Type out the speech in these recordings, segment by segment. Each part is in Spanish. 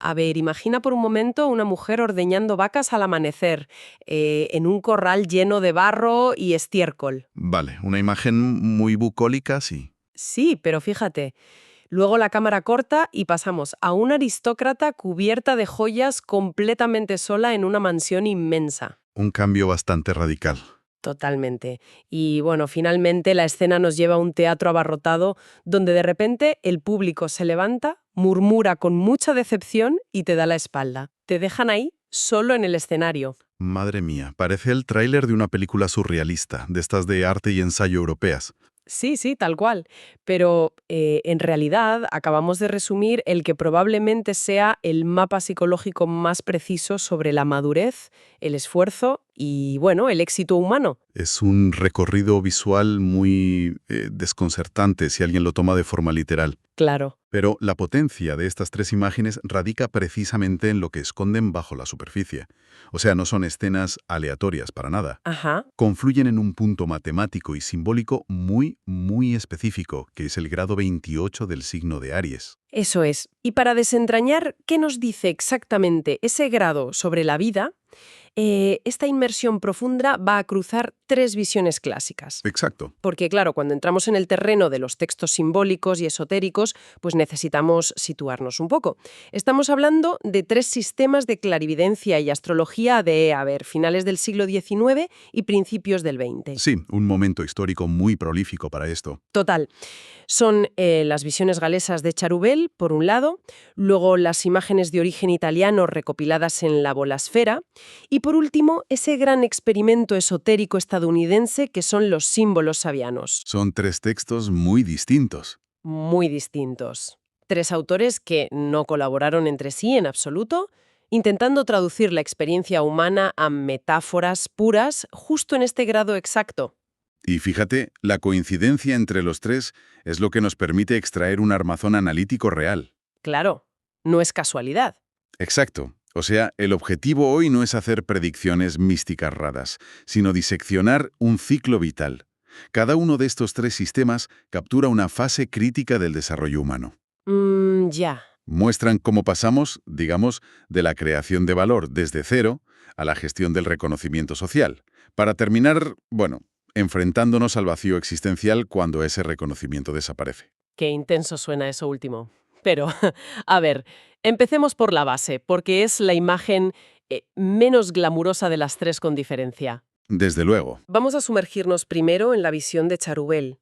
A ver, imagina por un momento una mujer ordeñando vacas al amanecer, en un corral lleno de barro y estiércol. Vale, una imagen muy bucólica, sí. Sí, pero fíjate, luego la cámara corta y pasamos a una aristócrata cubierta de joyas completamente sola en una mansión inmensa. Un cambio bastante radical. Totalmente. Y bueno, finalmente la escena nos lleva a un teatro abarrotado donde de repente el público se levanta, murmura con mucha decepción y te da la espalda. Te dejan ahí solo en el escenario. Madre mía, parece el tráiler de una película surrealista, de estas de arte y ensayo europeas. Sí, sí, tal cual. Pero en realidad acabamos de resumir el que probablemente sea el mapa psicológico más preciso sobre la madurez, el esfuerzo y, bueno, el éxito humano. Es un recorrido visual muy desconcertante si alguien lo toma de forma literal. Claro. Pero la potencia de estas tres imágenes radica precisamente en lo que esconden bajo la superficie. O sea, no son escenas aleatorias para nada. Ajá. Confluyen en un punto matemático y simbólico muy, muy específico, que es el grado 28 del signo de Aries. Eso es. Y para desentrañar qué nos dice exactamente ese grado sobre la vida, esta inmersión profunda va a cruzar tres visiones clásicas. Exacto. Porque, claro, cuando entramos en el terreno de los textos simbólicos y esotéricos, pues necesitamos situarnos un poco. Estamos hablando de tres sistemas de clarividencia y astrología de, finales del siglo XIX y principios del XX. Sí, un momento histórico muy prolífico para esto. Total. Son las visiones galesas de Charubel, por un lado, luego las imágenes de origen italiano recopiladas en la Bolasfera, y por último, ese gran experimento esotérico estadounidense que son los símbolos sabianos. Son tres textos muy distintos. Muy distintos. Tres autores que no colaboraron entre sí en absoluto, intentando traducir la experiencia humana a metáforas puras justo en este grado exacto. Y fíjate, la coincidencia entre los tres es lo que nos permite extraer un armazón analítico real. Claro, no es casualidad. Exacto. O sea, el objetivo hoy no es hacer predicciones místicas raras, sino diseccionar un ciclo vital. Cada uno de estos tres sistemas captura una fase crítica del desarrollo humano. Ya. Muestran cómo pasamos, digamos, de la creación de valor desde cero a la gestión del reconocimiento social, para terminar, bueno, enfrentándonos al vacío existencial cuando ese reconocimiento desaparece. Qué intenso suena eso último. Pero, a ver, empecemos por la base, porque es la imagen menos glamurosa de las tres con diferencia. Desde luego. Vamos a sumergirnos primero en la visión de Charubel.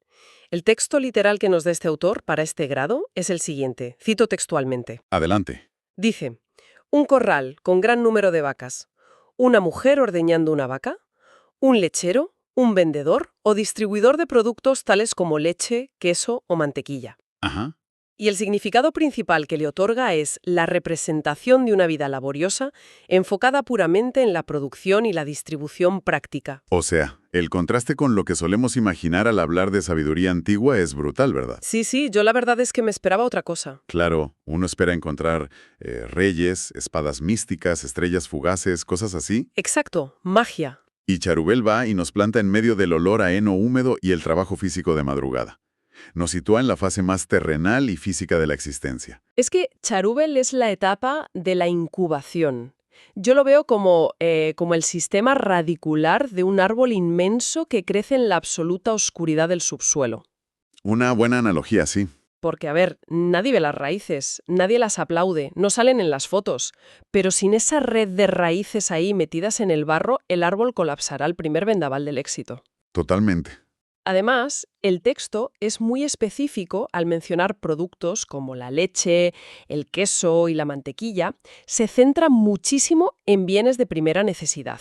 El texto literal que nos da este autor para este grado es el siguiente, cito textualmente. Adelante. Dice, un corral con gran número de vacas, una mujer ordeñando una vaca, un lechero, un vendedor o distribuidor de productos tales como leche, queso o mantequilla. Ajá. Y el significado principal que le otorga es la representación de una vida laboriosa enfocada puramente en la producción y la distribución práctica. O sea, el contraste con lo que solemos imaginar al hablar de sabiduría antigua es brutal, ¿verdad? Sí, sí, yo la verdad es que me esperaba otra cosa. Claro, uno espera encontrar reyes, espadas místicas, estrellas fugaces, cosas así. Exacto, magia. Y Charubel va y nos planta en medio del olor a heno húmedo y el trabajo físico de madrugada. Nos sitúa en la fase más terrenal y física de la existencia. Es que Charubel es la etapa de la incubación. Yo lo veo como el sistema radicular de un árbol inmenso que crece en la absoluta oscuridad del subsuelo. Una buena analogía, sí. Porque, a ver, nadie ve las raíces, nadie las aplaude, no salen en las fotos. Pero sin esa red de raíces ahí metidas en el barro, el árbol colapsará al primer vendaval del éxito. Totalmente. Además, el texto es muy específico al mencionar productos como la leche, el queso y la mantequilla. Se centra muchísimo en bienes de primera necesidad.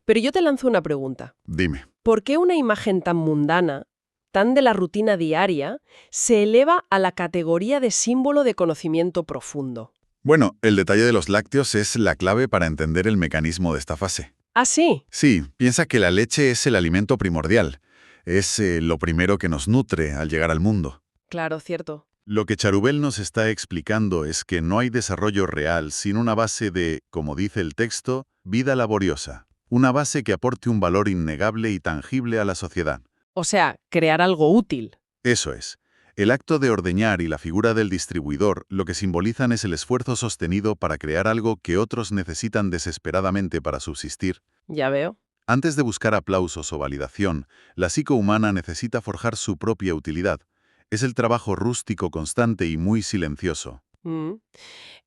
Pero yo te lanzo una pregunta. Dime. ¿Por qué una imagen tan mundana, tan de la rutina diaria, se eleva a la categoría de símbolo de conocimiento profundo? Bueno, el detalle de los lácteos es la clave para entender el mecanismo de esta fase. ¿Ah, sí? Sí, piensa que la leche es el alimento primordial. Es lo primero que nos nutre al llegar al mundo. Claro, cierto. Lo que Charubel nos está explicando es que no hay desarrollo real sin una base de, como dice el texto, vida laboriosa. Una base que aporte un valor innegable y tangible a la sociedad. O sea, crear algo útil. Eso es. El acto de ordeñar y la figura del distribuidor lo que simbolizan es el esfuerzo sostenido para crear algo que otros necesitan desesperadamente para subsistir. Ya veo. Antes de buscar aplausos o validación, la psique humana necesita forjar su propia utilidad. Es el trabajo rústico constante y muy silencioso. Mm.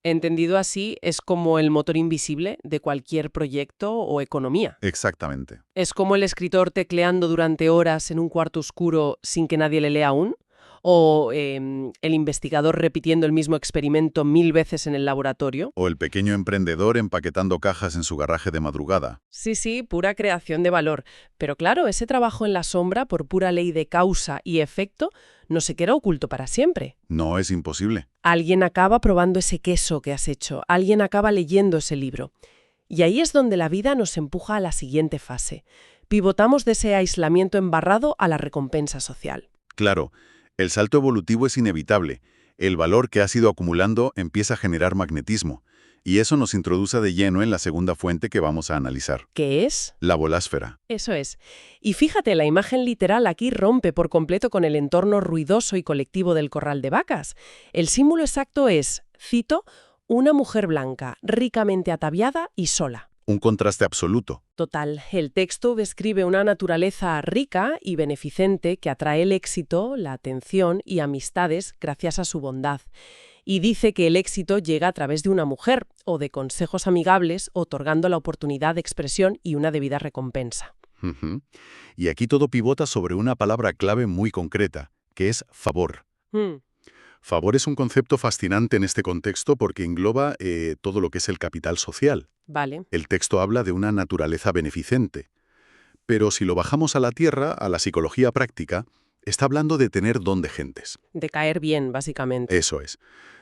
Entendido así, es como el motor invisible de cualquier proyecto o economía. Exactamente. ¿Es como el escritor tecleando durante horas en un cuarto oscuro sin que nadie le lea aún? ¿O el investigador repitiendo el mismo experimento 1000 veces en el laboratorio? O el pequeño emprendedor empaquetando cajas en su garaje de madrugada. Sí, sí, pura creación de valor. Pero claro, ese trabajo en la sombra, por pura ley de causa y efecto, no se queda oculto para siempre. No es imposible. Alguien acaba probando ese queso que has hecho, alguien acaba leyendo ese libro. Y ahí es donde la vida nos empuja a la siguiente fase. Pivotamos de ese aislamiento embarrado a la recompensa social. Claro, el salto evolutivo es inevitable. El valor que has ido acumulando empieza a generar magnetismo. Y eso nos introduce de lleno en la segunda fuente que vamos a analizar. ¿Qué es? La bolásfera. Eso es. Y fíjate, la imagen literal aquí rompe por completo con el entorno ruidoso y colectivo del corral de vacas. El símbolo exacto es, cito, una mujer blanca, ricamente ataviada y sola. Un contraste absoluto. Total, el texto describe una naturaleza rica y beneficente que atrae el éxito, la atención y amistades gracias a su bondad. Y dice que el éxito llega a través de una mujer o de consejos amigables, otorgando la oportunidad de expresión y una debida recompensa. Ujú. Y aquí todo pivota sobre una palabra clave muy concreta, que es favor. Favor es un concepto fascinante en este contexto porque engloba todo lo que es el capital social. Vale. El texto habla de una naturaleza beneficente. Pero si lo bajamos a la tierra, a la psicología práctica, está hablando de tener don de gentes. De caer bien, básicamente. Eso es.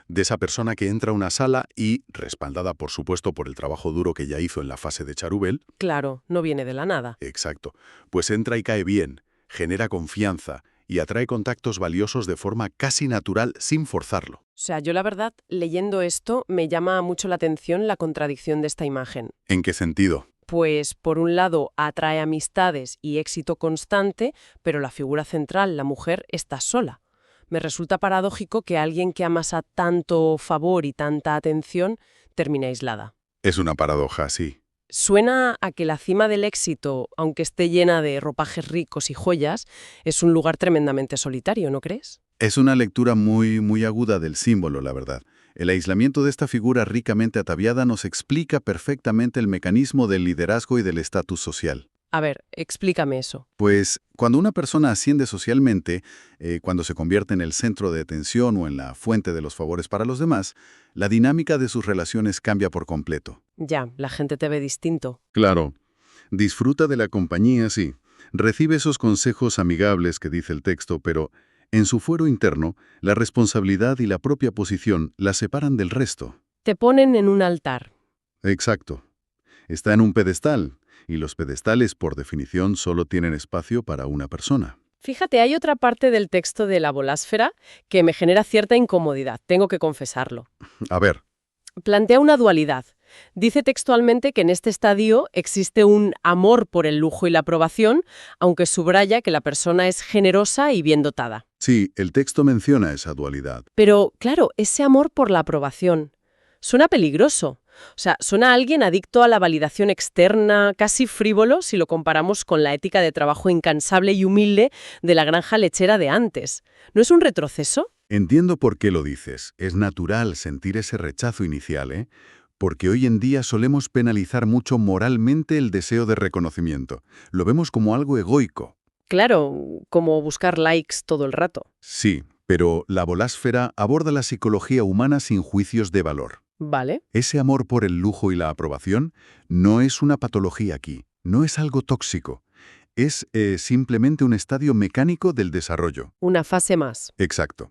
De esa persona que entra a una sala y, respaldada por supuesto por el trabajo duro que ya hizo en la fase de Charubel, Claro, no viene de la nada. exacto, pues entra y cae bien, genera confianza y atrae contactos valiosos de forma casi natural sin forzarlo. O sea, yo la verdad, leyendo esto, me llama mucho la atención la contradicción de esta imagen. ¿En qué sentido? Pues, por un lado, atrae amistades y éxito constante, pero la figura central, la mujer, está sola. Me resulta paradójico que alguien que amasa tanto favor y tanta atención termine aislada. Es una paradoja, sí. Suena a que la cima del éxito, aunque esté llena de ropajes ricos y joyas, es un lugar tremendamente solitario, ¿no crees? Es una lectura muy aguda del símbolo, la verdad. El aislamiento de esta figura ricamente ataviada nos explica perfectamente el mecanismo del liderazgo y del estatus social. A ver, explícame eso. Pues cuando una persona asciende socialmente, cuando se convierte en el centro de atención o en la fuente de los favores para los demás, la dinámica de sus relaciones cambia por completo. Ya, la gente te ve distinto. Claro, disfruta de la compañía, sí. Recibe esos consejos amigables que dice el texto, pero en su fuero interno, la responsabilidad y la propia posición la separan del resto. Te ponen en un altar. Exacto. Está en un pedestal, y los pedestales, por definición, solo tienen espacio para una persona. Fíjate, hay otra parte del texto de la bolásfera que me genera cierta incomodidad, tengo que confesarlo. A ver, Plantea una dualidad. Dice textualmente que en este estadio existe un amor por el lujo y la aprobación, aunque subraya que la persona es generosa y bien dotada. sí, el texto menciona esa dualidad. Pero, claro, ese amor por la aprobación suena peligroso. O sea, suena a alguien adicto a la validación externa, casi frívolo si lo comparamos con la ética de trabajo incansable y humilde de la granja lechera de antes. ¿No es un retroceso? Entiendo por qué lo dices. Es natural sentir ese rechazo inicial, ¿eh? Porque hoy en día solemos penalizar mucho moralmente el deseo de reconocimiento. Lo vemos como algo egoico. Claro, como buscar likes todo el rato. Sí, pero la bolásfera aborda la psicología humana sin juicios de valor. Vale. Ese amor por el lujo y la aprobación no es una patología aquí, no es algo tóxico. Es simplemente un estadio mecánico del desarrollo. Una fase más. Exacto.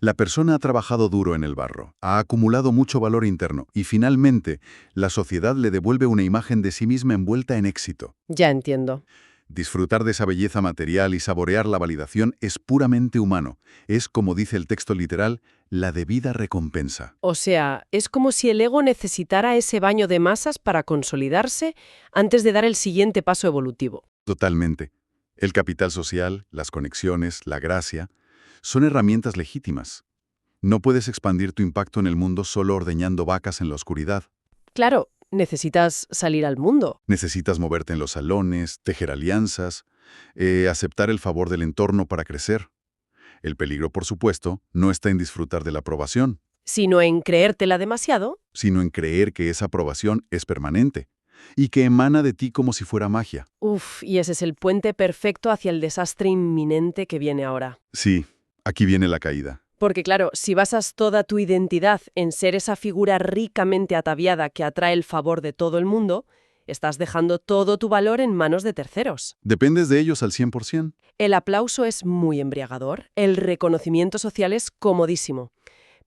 La persona ha trabajado duro en el barro, ha acumulado mucho valor interno y finalmente la sociedad le devuelve una imagen de sí misma envuelta en éxito. Ya entiendo. Disfrutar de esa belleza material y saborear la validación es puramente humano. Es, como dice el texto literal, la debida recompensa. O sea, es como si el ego necesitara ese baño de masas para consolidarse antes de dar el siguiente paso evolutivo. Totalmente. El capital social, las conexiones, la gracia, Son herramientas legítimas. No puedes expandir tu impacto en el mundo solo ordeñando vacas en la oscuridad. Claro, necesitas salir al mundo. Necesitas moverte en los salones, tejer alianzas, aceptar el favor del entorno para crecer. El peligro, por supuesto, no está en disfrutar de la aprobación, Sino en creértela demasiado. sino en creer que esa aprobación es permanente y que emana de ti como si fuera magia. Uf, y ese es el puente perfecto hacia el desastre inminente que viene ahora. Sí, aquí viene la caída. Porque claro, si basas toda tu identidad en ser esa figura ricamente ataviada que atrae el favor de todo el mundo, estás dejando todo tu valor en manos de terceros. ¿Dependes de ellos al 100%? El aplauso es muy embriagador, el reconocimiento social es comodísimo.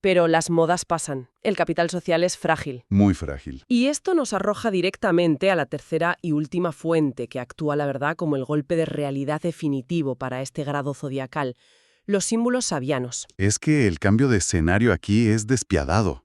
Pero las modas pasan, el capital social es frágil. Muy frágil. Y esto nos arroja directamente a la tercera y última fuente que actúa, la verdad, como el golpe de realidad definitivo para este grado zodiacal: los símbolos sabianos. Es que el cambio de escenario aquí es despiadado.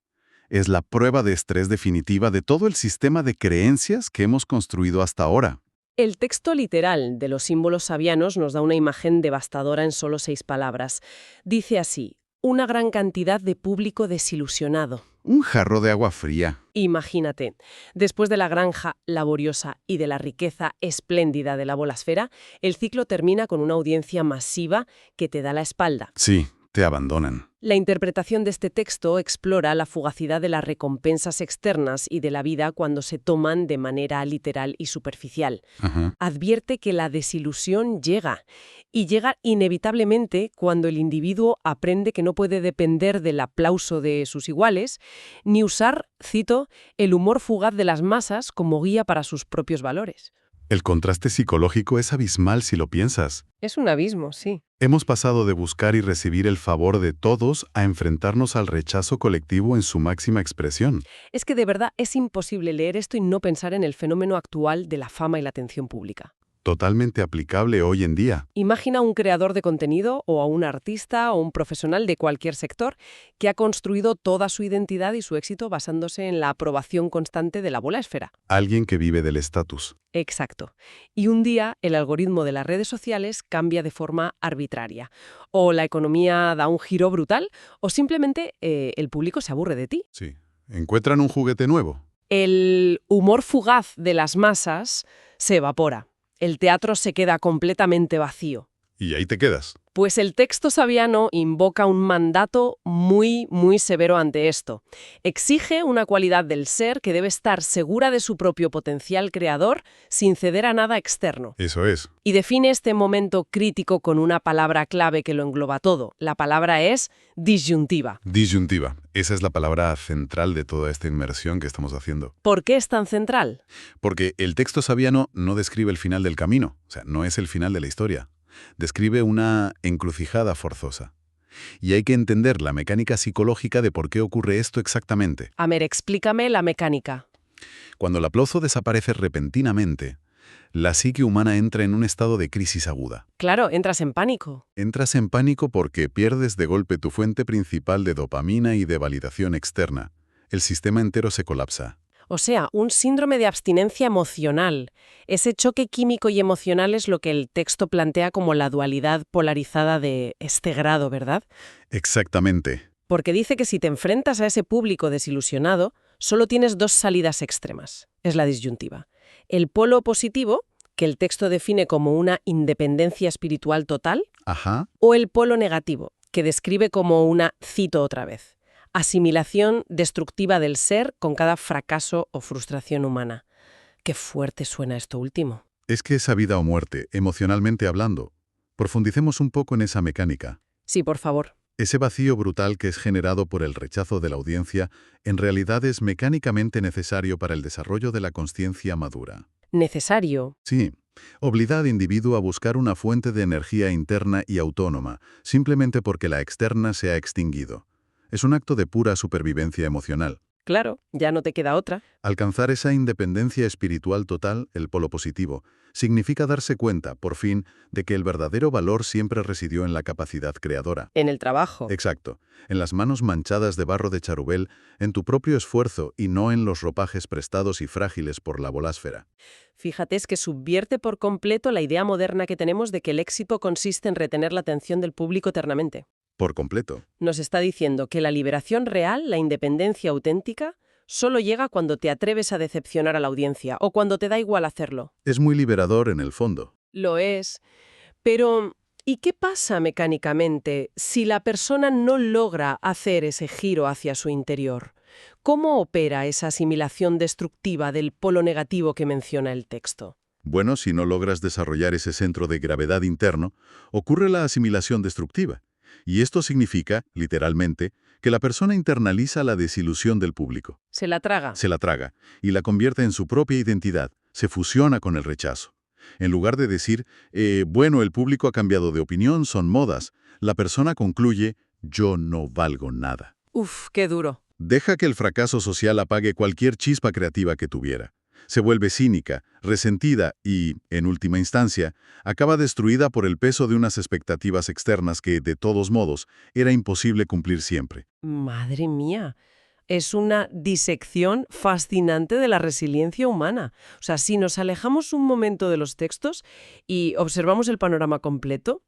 Es la prueba de estrés definitiva de todo el sistema de creencias que hemos construido hasta ahora. El texto literal de los símbolos sabianos nos da una imagen devastadora en solo 6 palabras. Dice así: una gran cantidad de público desilusionado. Un jarro de agua fría. Imagínate, después de la granja laboriosa y de la riqueza espléndida de la bolasfera, el ciclo termina con una audiencia masiva que te da la espalda. Sí, te abandonan. La interpretación de este texto explora la fugacidad de las recompensas externas y de la vida cuando se toman de manera literal y superficial. Ajá. Advierte que la desilusión llega, y llega inevitablemente cuando el individuo aprende que no puede depender del aplauso de sus iguales, ni usar, cito, el humor fugaz de las masas como guía para sus propios valores. El contraste psicológico es abismal si lo piensas. Es un abismo, sí. Hemos pasado de buscar y recibir el favor de todos a enfrentarnos al rechazo colectivo en su máxima expresión. Es que de verdad es imposible leer esto y no pensar en el fenómeno actual de la fama y la atención pública. Totalmente aplicable hoy en día. Imagina a un creador de contenido o a un artista o un profesional de cualquier sector que ha construido toda su identidad y su éxito basándose en la aprobación constante de la bolasfera. Alguien que vive del estatus. Exacto. Y un día el algoritmo de las redes sociales cambia de forma arbitraria. O la economía da un giro brutal o simplemente el público se aburre de ti. Sí. Encuentran un juguete nuevo. El humor fugaz de las masas se evapora. El teatro se queda completamente vacío. Y ahí te quedas. Pues el texto sabiano invoca un mandato muy, muy severo ante esto. Exige una cualidad del ser que debe estar segura de su propio potencial creador sin ceder a nada externo. Eso es. Y define este momento crítico con una palabra clave que lo engloba todo. La palabra es disyuntiva. Disyuntiva. Esa es la palabra central de toda esta inmersión que estamos haciendo. ¿Por qué es tan central? Porque el texto sabiano no describe el final del camino. O sea, no es el final de la historia. Describe una encrucijada forzosa. Y hay que entender la mecánica psicológica de por qué ocurre esto exactamente. Amer, explícame la mecánica. Cuando el aplauso desaparece repentinamente, la psique humana entra en un estado de crisis aguda. Claro, entras en pánico. Entras en pánico porque pierdes de golpe tu fuente principal de dopamina y de validación externa. El sistema entero se colapsa. O sea, un síndrome de abstinencia emocional. Ese choque químico y emocional es lo que el texto plantea como la dualidad polarizada de este grado, ¿verdad? Exactamente. Porque dice que si te enfrentas a ese público desilusionado, solo tienes 2 salidas extremas. Es la disyuntiva. El polo positivo, que el texto define como una independencia espiritual total, Ajá. o el polo negativo, que describe como una, cito otra vez, asimilación destructiva del ser con cada fracaso o frustración humana. Qué fuerte suena esto último. Es que esa vida o muerte, emocionalmente hablando. Profundicemos un poco en esa mecánica. Sí, por favor. Ese vacío brutal que es generado por el rechazo de la audiencia, en realidad es mecánicamente necesario para el desarrollo de la consciencia madura. Necesario. Sí, obliga al individuo a buscar una fuente de energía interna y autónoma, simplemente porque la externa se ha extinguido. Es un acto de pura supervivencia emocional. Claro, ya no te queda otra. Alcanzar esa independencia espiritual total, el polo positivo, significa darse cuenta, por fin, de que el verdadero valor siempre residió en la capacidad creadora. En el trabajo. Exacto, en las manos manchadas de barro de charubel, en tu propio esfuerzo y no en los ropajes prestados y frágiles por la bolasfera. Fíjate, es que subvierte por completo la idea moderna que tenemos de que el éxito consiste en retener la atención del público eternamente. Por completo. Nos está diciendo que la liberación real, la independencia auténtica, solo llega cuando te atreves a decepcionar a la audiencia o cuando te da igual hacerlo. Es muy liberador en el fondo. Lo es. Pero, ¿y qué pasa mecánicamente si la persona no logra hacer ese giro hacia su interior? ¿Cómo opera esa asimilación destructiva del polo negativo que menciona el texto? Bueno, si no logras desarrollar ese centro de gravedad interno, ocurre la asimilación destructiva. Y esto significa, literalmente, que la persona internaliza la desilusión del público. Se la traga. Se la traga y la convierte en su propia identidad, se fusiona con el rechazo. En lugar de decir, bueno, el público ha cambiado de opinión, son modas, la persona concluye, yo no valgo nada. Uf, qué duro. Deja que el fracaso social apague cualquier chispa creativa que tuviera. Se vuelve cínica, resentida y, en última instancia, acaba destruida por el peso de unas expectativas externas que, de todos modos, era imposible cumplir siempre. Madre mía. Es una disección fascinante de la resiliencia humana. O sea, si nos alejamos un momento de los textos y observamos el panorama completo,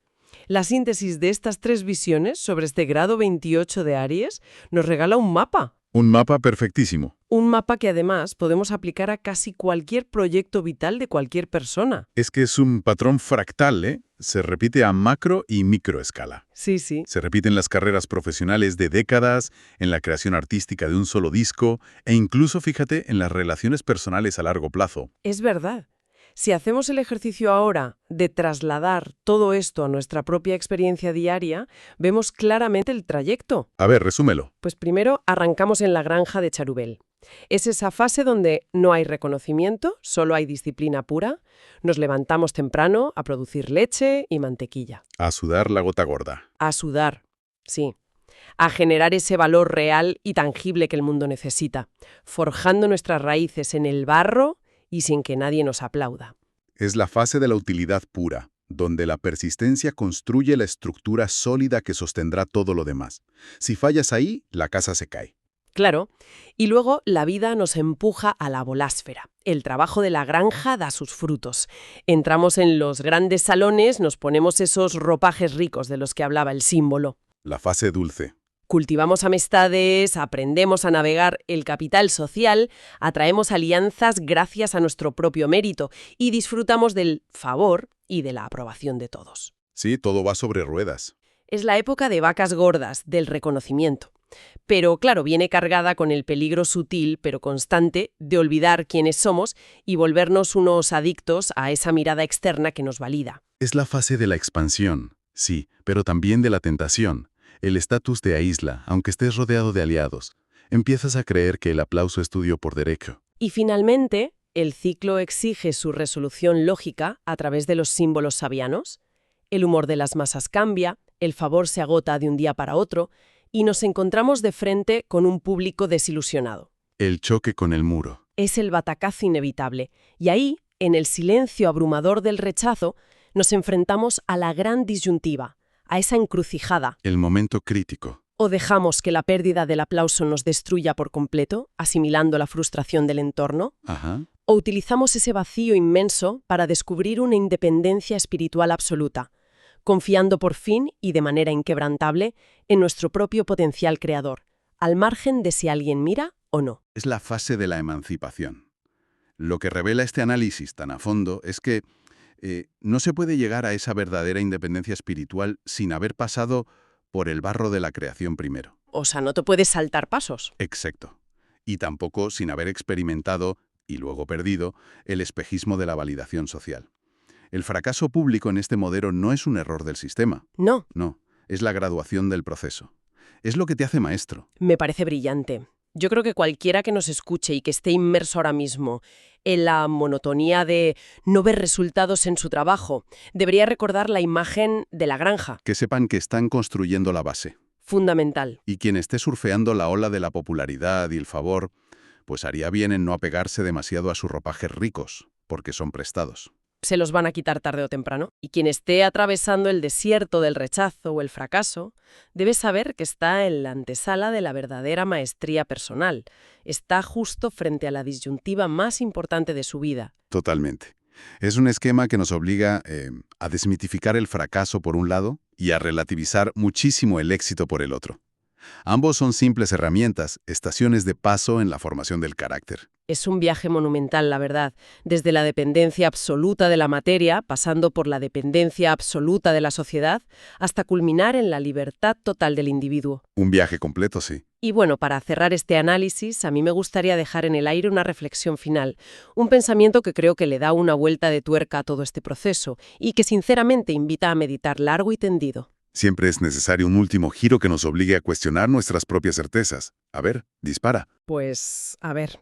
la síntesis de estas tres visiones sobre este grado 28 de Aries nos regala un mapa. Un mapa perfectísimo. Un mapa que además podemos aplicar a casi cualquier proyecto vital de cualquier persona. Es que es un patrón fractal, ¿eh? Se repite a macro y microescala. Sí, sí. Se repite en las carreras profesionales de décadas, en la creación artística de un solo disco e incluso, fíjate, en las relaciones personales a largo plazo. Es verdad. Si hacemos el ejercicio ahora de trasladar todo esto a nuestra propia experiencia diaria, vemos claramente el trayecto. A ver, resúmelo. Pues primero arrancamos en la granja de Charubel. Es esa fase donde no hay reconocimiento, solo hay disciplina pura. Nos levantamos temprano a producir leche y mantequilla. A sudar la gota gorda. A sudar, sí. A generar ese valor real y tangible que el mundo necesita, forjando nuestras raíces en el barro y sin que nadie nos aplauda. Es la fase de la utilidad pura, donde la persistencia construye la estructura sólida que sostendrá todo lo demás. Si fallas ahí, la casa se cae. Claro, y luego la vida nos empuja a la bolásfera. El trabajo de la granja da sus frutos. Entramos en los grandes salones, nos ponemos esos ropajes ricos de los que hablaba el símbolo. La fase dulce. Cultivamos amistades, aprendemos a navegar el capital social, atraemos alianzas gracias a nuestro propio mérito y disfrutamos del favor y de la aprobación de todos. Sí, todo va sobre ruedas. Es la época de vacas gordas, del reconocimiento. Pero claro, viene cargada con el peligro sutil pero constante de olvidar quiénes somos y volvernos unos adictos a esa mirada externa que nos valida. Es la fase de la expansión, sí, pero también de la tentación. El estatus te aísla, aunque estés rodeado de aliados. Empiezas a creer que el aplauso es tuyo por derecho. Y finalmente, el ciclo exige su resolución lógica a través de los símbolos sabianos. El humor de las masas cambia, el favor se agota de un día para otro, y nos encontramos de frente con un público desilusionado. El choque con el muro. Es el batacazo inevitable, y ahí, en el silencio abrumador del rechazo, nos enfrentamos a la gran disyuntiva, a esa encrucijada. El momento crítico. ¿O dejamos que la pérdida del aplauso nos destruya por completo, asimilando la frustración del entorno? Ajá. ¿O utilizamos ese vacío inmenso para descubrir una independencia espiritual absoluta, confiando por fin y de manera inquebrantable en nuestro propio potencial creador, al margen de si alguien mira o no? Es la fase de la emancipación. Lo que revela este análisis tan a fondo es que no se puede llegar a esa verdadera independencia espiritual sin haber pasado por el barro de la creación primero. O sea, no te puedes saltar pasos. Exacto. Y tampoco sin haber experimentado, y luego perdido, el espejismo de la validación social. El fracaso público en este modelo no es un error del sistema. No. No, es la graduación del proceso. Es lo que te hace maestro. Me parece brillante. Yo creo que cualquiera que nos escuche y que esté inmerso ahora mismo en la monotonía de no ver resultados en su trabajo, debería recordar la imagen de la granja. Que sepan que están construyendo la base. Fundamental. Y quien esté surfeando la ola de la popularidad y el favor, pues haría bien en no apegarse demasiado a sus ropajes ricos, porque son prestados. Se los van a quitar tarde o temprano. Y quien esté atravesando el desierto del rechazo o el fracaso, debe saber que está en la antesala de la verdadera maestría personal. Está justo frente a la disyuntiva más importante de su vida. Totalmente. Es un esquema que nos obliga a desmitificar el fracaso por un lado y a relativizar muchísimo el éxito por el otro. Ambos son simples herramientas, estaciones de paso en la formación del carácter. Es un viaje monumental, la verdad, desde la dependencia absoluta de la materia, pasando por la dependencia absoluta de la sociedad, hasta culminar en la libertad total del individuo. Un viaje completo, sí. Y bueno, para cerrar este análisis, a mí me gustaría dejar en el aire una reflexión final, un pensamiento que creo que le da una vuelta de tuerca a todo este proceso y que sinceramente invita a meditar largo y tendido. Siempre es necesario un último giro que nos obligue a cuestionar nuestras propias certezas. A ver, dispara. Pues, a ver.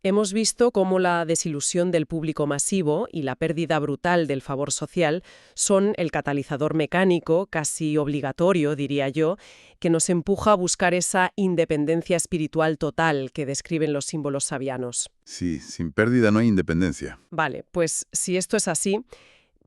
Hemos visto cómo la desilusión del público masivo y la pérdida brutal del favor social son el catalizador mecánico, casi obligatorio, diría yo, que nos empuja a buscar esa independencia espiritual total que describen los símbolos sabianos. Sí, sin pérdida no hay independencia. Vale, pues si esto es así,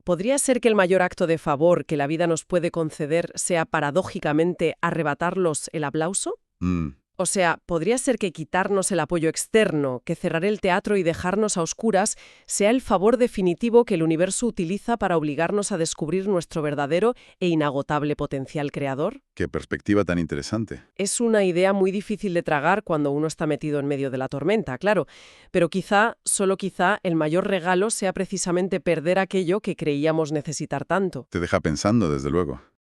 ¿podría ser que el mayor acto de favor que la vida nos puede conceder sea paradójicamente arrebatarlos el aplauso? Mm, O sea, podría ser que quitarnos el apoyo externo, que cerrar el teatro y dejarnos a oscuras, sea el favor definitivo que el universo utiliza para obligarnos a descubrir nuestro verdadero e inagotable potencial creador. qué perspectiva tan interesante. Es una idea muy difícil de tragar cuando uno está metido en medio de la tormenta, claro, pero quizá, solo quizá, el mayor regalo sea precisamente perder aquello que creíamos necesitar tanto. Te deja pensando, desde luego.